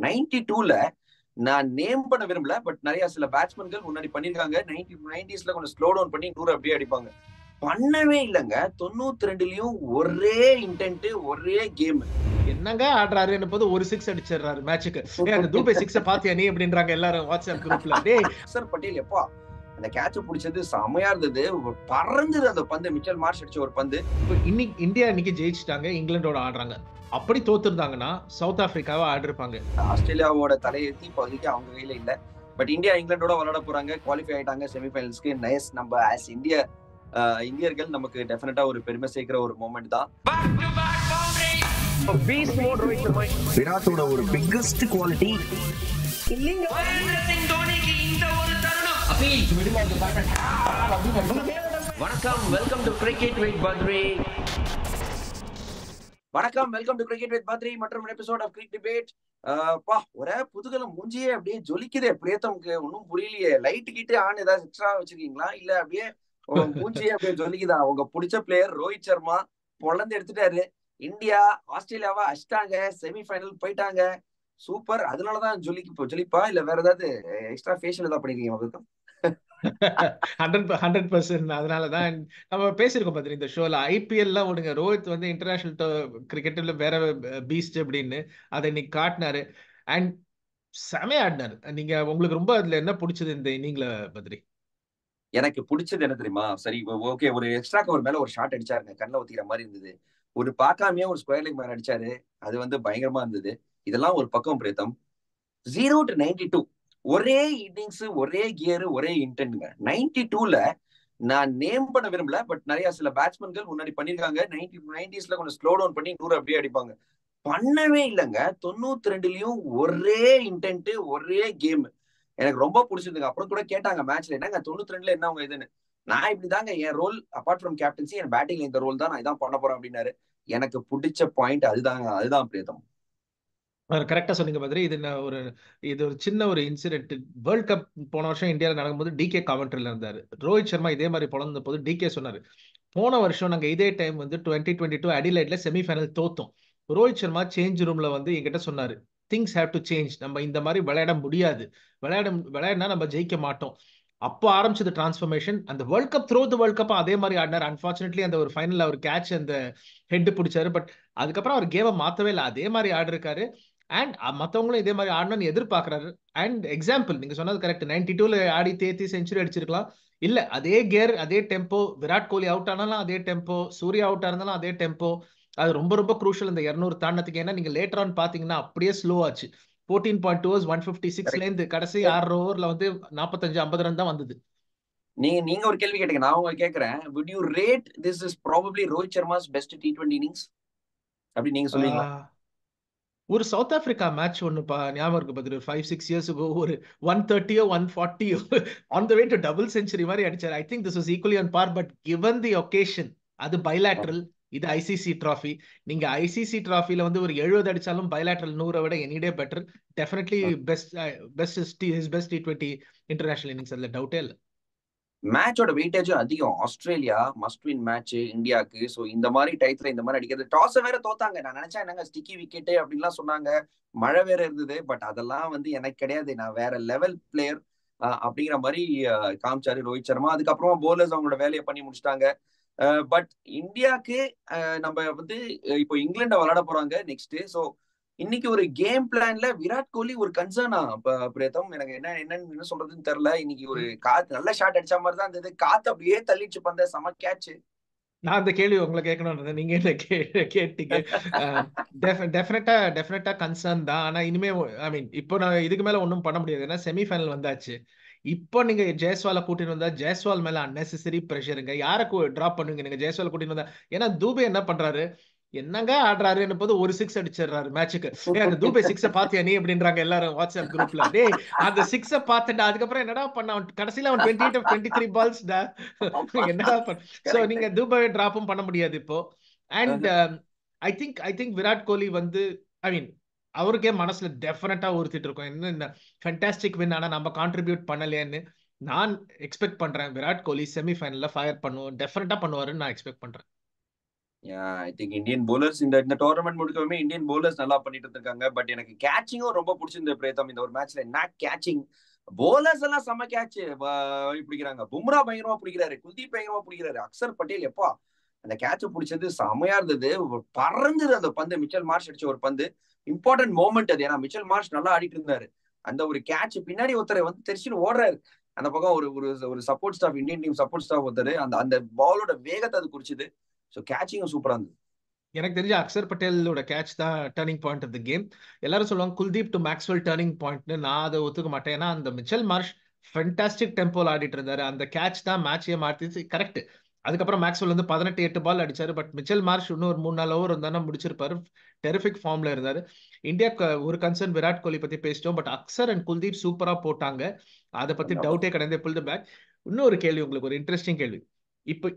92ல நான் நேம் பண்ண விரும்பல, பட் நிறைய சில பேட்ஸ்மேன்கள் முன்னாடி பண்ணிருக்காங்க. 90ஸ்ல கொஞ்சம் ஸ்லோ டவுன் பண்ணி 100 அப்படியே அடிப்பாங்க. பண்ணவே இல்லைங்க. 92லயும் ஒரே இன்டென்ட், ஒரே கேம். என்னங்க ஆடுறாரு போது ஒரு சிக்ஸ் அடிச்சிடுறாரு மேட்சுக்கு. அந்த தூபே சிக்ஸ பாத்தியா நீ அப்படின்றாங்க எல்லாரும் வாட்ஸ்அப் குரூப்ல. டேய் அக்சர் பட்டேல் எப்பா அந்த கேட்ச பிடிச்சது செமையா இருந்தது. பறந்தது அந்த பந்து, மிச்சல் மார்ஷ் அடிச்ச ஒரு பந்து. இன்னைக்கு இந்தியா இன்னைக்கு ஜெயிச்சிட்டாங்க, இங்கிலாண்டோட ஆடுறாங்க. அப்படி தோத்துருந்தாங்கன்னா சவுத் ஆப்பிரிக்காவை ஆடிருப்பாங்க. ஆஸ்திரேலியாவோட தலையெழுத்தி இப்போதைக்கு அவங்க கையில இல்ல. பட் இந்தியா இங்கிலாண்டோட விளையாட போறாங்க, குவாலிஃபை ஆயிட்டாங்க செமிஃபைனல்ஸ்க்கு. நைஸ். நம்ம ஆஸ் இந்தியர்கள் நமக்கு டெஃபினட்டா ஒரு பெருமை சேர்க்கிற ஒரு மொமெண்ட் தான். விராட்டோட ஒரு பிக்கஸ்ட் குவாலிட்டி வணக்கம், welcome to cricket with Badri. வணக்கம், welcome to cricket with Badri மற்றும் எபிசோட் ஆஃப் கிரிக் டிபேட். ஒரே புதுகலம் மூஞ்சியே அப்படியே ஜொலிக்குதே. பிரியத்தமுக்கு ஒன்னும் புரியலையே. லைட் கிட்டு ஆன் ஏதாவது எக்ஸ்ட்ரா வச்சிருக்கீங்களா? இல்ல அப்படியே மூஞ்சியே அப்படியே ஜொலிக்குதா? அவங்க பிடிச்ச பிளேயர் ரோஹித் சர்மா பொழந்து எடுத்துட்டாரு. இந்தியா ஆஸ்திரேலியாவா அடிச்சிட்டாங்க, செமிஃபைனல் போயிட்டாங்க. சூப்பர். அதனாலதான் ஜொலிப்பா இல்ல வேற ஏதாவது எக்ஸ்ட்ரா ஃபேஷியல் ஏதாவது பண்ணிருக்கீங்க? 100%. அதனாலதான் நம்ம பேசிருக்கோம் பாத்தீங்க இந்த ஷோல. ஐபிஎல் விடுங்க, ரோஹித் வந்து இன்டர்நேஷனல் கிரிக்கெட்ல வேற பீஸ்ட் அப்படின்னு அதை இன்னைக்கு காட்டினாரு. அண்ட் செமையா ஆடினாரு. நீங்க உங்களுக்கு ரொம்ப அதுல என்ன பிடிச்சது இந்த இன்னிங்ல பத்ரி? எனக்கு பிடிச்சது என்ன தெரியுமா? சரி, ஓகே, ஒரு எக்ஸ்ட்ரா கவர் மேல ஒரு ஷாட் அடிச்சாருங்க, கண்ணில் ஊத்திக்கிற மாதிரி இருந்தது. ஒரு பார்க்காமயே ஒரு ஸ்கொயர் லைக் மேல அடிச்சாரு, அது வந்து பயங்கரமா இருந்தது. இதெல்லாம் ஒரு பக்கம் பிரேத்தம். 0 to 92 ஒரே இன்னிங்ஸ், ஒரே கியர், ஒரே இன்டென்ட்ங்க. 92ல நான் நேம் பண்ண விரும்பல, பட் நிறைய சில பேட்ஸ்மேன்கள் முன்னாடி பண்ணிருக்காங்க. 90ஸ்ல கொஞ்சம் ஸ்லோ டவுன் பண்ணி 100 அப்படியே அடிப்பாங்க. பண்ணவே இல்லைங்க. 92லயும் ஒரே இன்டென்ட், ஒரே கேம். எனக்கு ரொம்ப பிடிச்சிருந்துங்க. அப்புறம் கூட கேட்டாங்க மேட்ச்ல, என்னங்க 92ல என்ன உங்க இதுன்னு. நான் இப்படிதாங்க, என் ரோல் அப்பார்ட் ஃப்ரம் கேப்டன்சி, என் பேட்டிங்ல இந்த ரோல் தான், நான் இதான் பண்ண போறேன் அப்படின்னாரு. எனக்கு பிடிச்ச பாயிண்ட் அதுதான் பிரேதம். கரெக்டா சொன்னீங்க பத்ரி. இது ஒரு சின்ன ஒரு இன்சிடென்ட். வேர்ல்ட் கப் போன வருஷம் இந்தியாவில் நடக்கும்போது டிகே காமெண்ட்ரில இருந்தாரு. ரோஹித் சர்மா இதே மாதிரி பிறந்த போது டிகே சொன்னாரு, போன வருஷம் நாங்க இதே டைம் வந்து 2022 அடிலைட்ல செமிஃபைனல் தோத்தோம். ரோஹித் சர்மா சேஞ்ச் ரூம்ல வந்து என்கிட்ட சொன்னாரு, திங்ஸ் ஹேவ் டு சேஞ்ச், நம்ம இந்த மாதிரி விளையாட முடியாது, விளையாடினா நம்ம ஜெயிக்க மாட்டோம். அப்போ ஆரம்பிச்சது டிரான்ஸ்ஃபர்மேஷன். அந்த வேர்ல்ட் கப் வேர்ல்ட் கப் அதே மாதிரி ஆடினார். அன்பார்ச்சுனேட்லி அந்த ஒரு ஃபைனல் அவர் கேட்ச் அந்த ஹெட் பிடிச்சாரு. பட் அதுக்கப்புறம் அவர் கேமை மாத்தவே இல்லை, அதே மாதிரி ஆடி இருக்காரு. அண்ட் மற்றவங்களும் இதே மாதிரி ஆடணும்னு எதிர்பார்க்கறாரு. அண்ட் எக்ஸாம்பிள் நீங்க சொன்னது கரெக்ட். 92ல ஆடி தேத்தி செஞ்சுரி அடிச்சிருக்கலாம். இல்ல அதே கியர், அதே டெம்போ. விராட் கோலி அவுட் ஆனாலும் அதே டெம்போ, சூர்யா அவுட் ஆனாலும் அதே டெம்போ. அது ரொம்ப ரொம்ப குரூஷியல் இந்த 200 தாண்டத்துக்கு. ஏன்னா நீங்க லேட்டர் ஆன் பாத்தீங்கன்னா அப்படியே ஸ்லோ ஆச்சு. 14.2 overs 156ல இருந்து கடைசி 6 ஓவர்ல வந்து 45-50 ரன் தான் வந்தது. நீங்க ஒரு கேள்வி கேட்டீங்க, நான் உங்களுக்கு கேட்கிறேன். would you rate this is probably Rohit சர்மா's best T20 innings அப்படி நீங்க சொல்லுவீங்களா? ஒரு சவுத் ஆப்பிரிக்கா மேட்ச் ஒன்னு ஞாபகம் இருக்கு பதில், ஒரு 5-6 years ago ஒரு 130 140 on the way to double century மாதிரி அடிச்சார். I think this was equally on par. But given the occasion, அது பைலாட்ரல், இது ஐசிசி டிராஃபி. நீங்க ஐசிசி டிராஃபில வந்து ஒரு 70 அடிச்சாலும் பைலாட்ரல் 100 விட any day better. Definitely best T20 international innings, அதுல டவுட்டே இல்லை. மேட்சோட வெயிட்டேஜும் அதிகம். ஆஸ்திரேலியா மஸ்ட் வின் மேட்ச் இந்தியாவுக்கு. ஸோ இந்த மாதிரி டைத்துல இந்த மாதிரி அடிக்கிறது. டாஸை வேற தோத்தாங்க. நான் நினைச்சேன் என்னங்க ஸ்டிக்கி விக்கெட்டு அப்படின்லாம் சொன்னாங்க, மழை வேற இருந்தது. பட் அதெல்லாம் வந்து எனக்கு கிடையாது, நான் வேற லெவல் பிளேயர் அப்படிங்கிற மாதிரி காமிச்சாரு ரோஹித் சர்மா. அதுக்கப்புறமா போலர்ஸ் அவங்களோட வேலையை பண்ணி முடிச்சிட்டாங்க. பட் இந்தியாவுக்கு நம்ம வந்து இப்போ இங்கிலாண்டை விளையாட போறாங்க நெக்ஸ்ட். ஸோ இன்னைக்கு ஒரு கேம் பிளான்ல விராட் கோலி ஒரு கன்சர்னா பிரேதம்? எனக்கு என்ன சொல்றதுன்னு தெரியல. இன்னைக்கு ஒரு காத்து நல்ல ஷாட் அடிச்ச மாதிரி தான் இருந்தது. காத்து அப்படியே தள்ளிச்சு பந்த, செம கேட்ச். நான் அந்த கேள்வி உங்களை கேட்கணும், நீங்க என்ன கேட்டீங்க. டெஃபினட்டா கன்சர்ன் தான். ஆனா இனிமே ஐ மீன் இப்போ நான் இதுக்கு மேல ஒன்றும் பண்ண முடியாது, ஏன்னா செமிஃபைனல் வந்தாச்சு. இப்போ நீங்க ஜெயஸ்வாலை கூட்டிட்டு வந்தா ஜெயஸ்வால் மேல அன்னெசரி ப்ரெஷருங்க. யாரை டிராப் பண்ணுவீங்க நீங்க ஜெயஸ்வால் கூட்டிட்டு வந்தா? ஏன்னா தூபே என்ன பண்றாரு, என்னங்க ஆடுறாரு போது ஒரு சிக்ஸ் அடிச்சிடுறாரு மேட்சுக்கு. அந்த தூபே சிக்ஸ பாத்தியா நீ அப்படின்றாங்க எல்லாரும் வாட்ஸ்அப் குரூப்ல. டேய் அந்த சிக்ஸ பாத்துட்டா அதுக்கப்புறம் என்னடா பண்ண, அவன் கடைசியில அவன் 28 of 23 பால்ஸ் என்னடா பண்ண. சோ நீங்க தூபே டிராப்பும் பண்ண முடியாது இப்போ. And I think Virat Kohli வந்து ஐ மீன் அவருக்கே மனசுல டெஃபினட்டா உறுத்திட்டு இருக்கும், என்ன ஃபேண்டாஸ்டிக் வின் ஆனா நம்ம கான்ட்ரிபியூட் பண்ணலையேன்னு. நான் எக்ஸ்பெக்ட் பண்றேன் விராட் கோலி செமிஃபைனல்ல ஃபயர் டெஃபினட்டா பண்ணுவாருன்னு நான் எக்ஸ்பெக்ட் பண்றேன். ஐ திங்க் இந்தியன் bowlers இந்த டோர்னமெண்ட் முழுக்கவுமே இந்தியன் bowlers நல்லா பண்ணிட்டு இருக்காங்க. பட் எனக்கு கேட்சிங்கும் ரொம்ப பிடிச்சிருந்த பிரேதம். இந்த ஒரு மேட்ச்ல என்ன கேட்சிங், bowlers எல்லாம் செம்ம கேட்ச் பிடிக்கிறாங்க. பும்ரா பயங்கரமா பிடிக்கிறாரு, குல்தீப் பயங்கரமா பிடிக்கிறாரு, அக்சர் பட்டேல் எப்பா அந்த கேட்ச பிடிச்சது செமையா இருந்தது. பறந்தது அந்த பந்து. மிச்சல் மார்ஷ் அடிச்ச ஒரு பந்து, இம்பார்ட்டன்ட் மோமெண்ட் அது. ஏன்னா மிச்சல் மார்ஷ் நல்லா ஆடிட்டு இருந்தாரு. அந்த ஒரு கேட்ச் பின்னாடி ஒருத்தரை வந்து தெரிச்சுன்னு ஓடுறாரு. அந்த பக்கம் ஒரு ஒரு support staff, Indian team support staff ஒருத்தர், அந்த அந்த பாலோட வேகத்தை அது குறிச்சுது. ஸோ கேட்சிங்கும் சூப்பரா இருந்தது. எனக்கு தெரிஞ்ச அக்சர் பட்டேலோட கேட்ச் தான் turning point of the game. எல்லாரும் சொல்லுவாங்க குல்தீப் டு மேக்ஸ்வெல் டர்னிங் பாயிண்ட்னு. நான் அதை ஒத்துக்க மாட்டேன். ஏன்னா அந்த மிச்சல் மார்ஷ் ஃபென்டாஸ்டிக் டெம்போல ஆடிட்டு இருந்தாரு. அந்த கேட்ச் தான் மேட்சையே மாத்திச்சு. கரெக்ட். அதுக்கப்புறம் மேக்ஸ்வெல் வந்து 18-8 பால் அடிச்சாரு. பட் மிச்சல் மார்ஷ் இன்னும் ஒரு 3-4 ஓவர் இருந்தா முடிச்சிருப்பாரு. டெரிஃபிக் ஃபார்ம்ல இருந்தாரு. இந்தியாவுக்கு ஒரு கன்சர்ன் விராட் கோலி பத்தி பேசிட்டோம். பட் அக்சர் அண்ட் குல்தீப் சூப்பரா போட்டாங்க. அதை பத்தி டவுட்டே கிடையாது. புல் தி பேக். இன்னொரு கேள்வி, உங்களுக்கு ஒரு இன்ட்ரெஸ்டிங் கேள்வி. இப்போ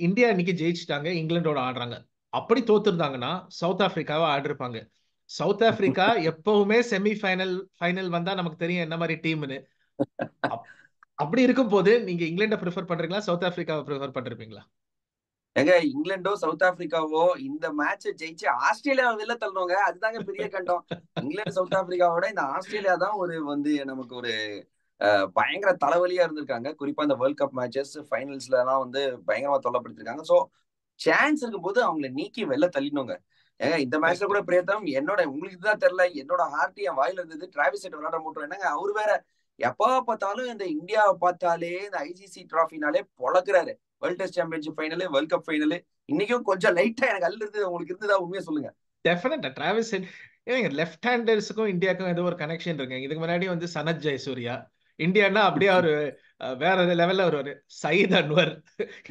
இந்தியா இன்னைக்கு ஜெயிச்சிட்டாங்க, இங்கிலாண்டோட ஆடுறாங்க. அப்படி தோத்துருந்தாங்கன்னா சவுத் ஆப்பிரிக்காவை ஆடிருப்பாங்க. சவுத் ஆப்பிரிக்கா எப்பவுமே ஃபைனல் வந்தா நமக்கு தெரியும் என்ன மாதிரி டீம்னு. அப்படி இருக்கும் போது நீங்க இங்கிலாண்டை ப்ரிஃபர் பண்றீங்களா, சவுத் ஆப்பிரிக்காவை ப்ரிஃபர் பண்றீங்களா? எங்க இங்கிலாண்டோ சவுத் ஆப்பிரிக்காவோ இந்த மேட்ச் ஜெயிச்சு ஆஸ்திரேலியாவை வெளில தள்ளணுங்க. அதுதாங்க பெரிய கண்டம். இங்கிலாந்து சவுத் ஆப்பிரிக்காவோட இந்த ஆஸ்திரேலியா தான் ஒரு வந்து நமக்கு ஒரு பயங்கர தலைவலியா இருந்திருக்காங்க. குறிப்பா இந்த வேர்ல்ட் கப் மேட்சஸ் ஃபைனல்ஸ்ல எல்லாம் வந்து பயங்கரமா தொல்லப்படுத்திருக்காங்க. ஸோ சான்ஸ் இருக்கும் போது அவங்களை நீக்கி வெளில தள்ளிடணுங்க. ஏங்க இந்த மேட்ச்ல கூட பிரேதம் என்னோட, உங்களுக்கு தான் தெரியல, என்னோட ஹார்ட் என் வாயில இருந்தது. டிராவிஸ் ஹெட் விளையாட மாட்டோம். என்னங்க அவரு வேற எப்ப பார்த்தாலும் இந்த இந்தியாவை பார்த்தாலே இந்த ஐசிசி டிராஃபினாலே பொழக்கிறாரு. World test championship final, world cup final. இன்னைக்கும் கொஞ்சம் லைட்டா எனக்கு அல்ல இருந்தது. உங்களுக்கு இருந்ததா உண்மையா சொல்லுங்க. டெஃபினட்டா டிராவிஸ் ஹெட். ஏங்க லெஃப்ட் ஹேண்டர்ஸுக்கும் இந்தியாவுக்கும் ஏதோ ஒரு கனெக்ஷன் இருக்கு. இதுக்கு முன்னாடி வந்து சனத் ஜெயசூர்யா, இந்தியான்னா அப்படியே ஒரு வேற லெவல்ல வருவாரு. சயீத் அன்வர்,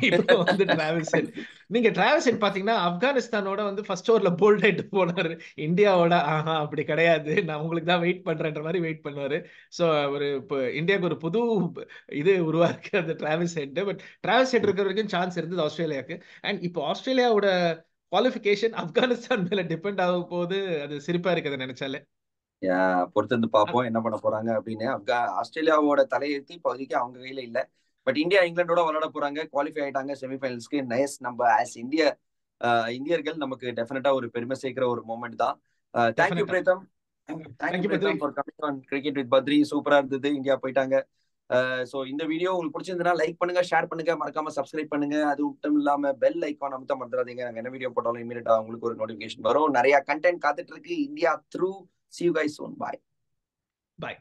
இப்போ வந்து டிராவிஸ் ஹெட். நீங்க டிராவிஸ் ஹெட் பாத்தீங்கன்னா ஆப்கானிஸ்தானோட வந்து ஃபர்ஸ்ட் ஓவர்ல போல்ட் ஆயிட்டு போனாரு. இந்தியாவோட அப்படி கிடையாது, நான் உங்களுக்கு தான் வெயிட் பண்றேன்ற மாதிரி வெயிட் பண்ணுவாரு. ஸோ ஒரு இப்போ இந்தியாவுக்கு ஒரு புது இது உருவாக்கு அந்த Travis head. But Travis head இருக்கிற வரைக்கும் சான்ஸ் இருந்தது ஆஸ்திரேலியாவுக்கு. அண்ட் இப்போ ஆஸ்திரேலியாவோட குவாலிஃபிகேஷன் ஆப்கானிஸ்தான் மேல டிபெண்ட் ஆக போது. அது சிரிப்பா இருக்குது நினைச்சாலே. பொறுத்து வந்து பார்ப்போம் என்ன பண்ண போறாங்க அப்படின்னு. ஆஸ்திரேலியாவோட தலையெழுத்து இப்போதைக்கு அவங்க கையில இல்ல. பட் இந்தியா இங்கிலாண்டோட விளையாட போறாங்க, குவாலிஃபை ஆயிட்டாங்க செமிஃபைனல்ஸ்க்கு. நைஸ். நம்ம ஆஸ் இந்தியர்கள் நமக்கு டெஃபினட்டா ஒரு பெருமை சேர்க்கிற ஒரு மூமெண்ட் தான். தேங்க்யூ பிரேதம். தேங்க்யூ பிரேதம் for coming on cricket with Badri. சூப்பரா இருந்தது. இந்தியா போயிட்டாங்க. ஸோ இந்த வீடியோ உங்களுக்கு பிடிச்சிருந்ததுன்னா லைக் பண்ணுங்க, ஷேர் பண்ணுங்க, மறக்காம சப்ஸ்கிரைப் பண்ணுங்க. அது மட்டும் இல்லாம பெல் ஐக்கான் அமுத்த மறந்துடாதீங்க. நாங்க என்ன வீடியோ போட்டாலும் இமீடியட்டா உங்களுக்கு ஒரு நோட்டிபிகேஷன் வரும். நிறைய கண்டென்ட் காத்துட்டு இருக்கு. India through. See you guys soon. Bye. Bye.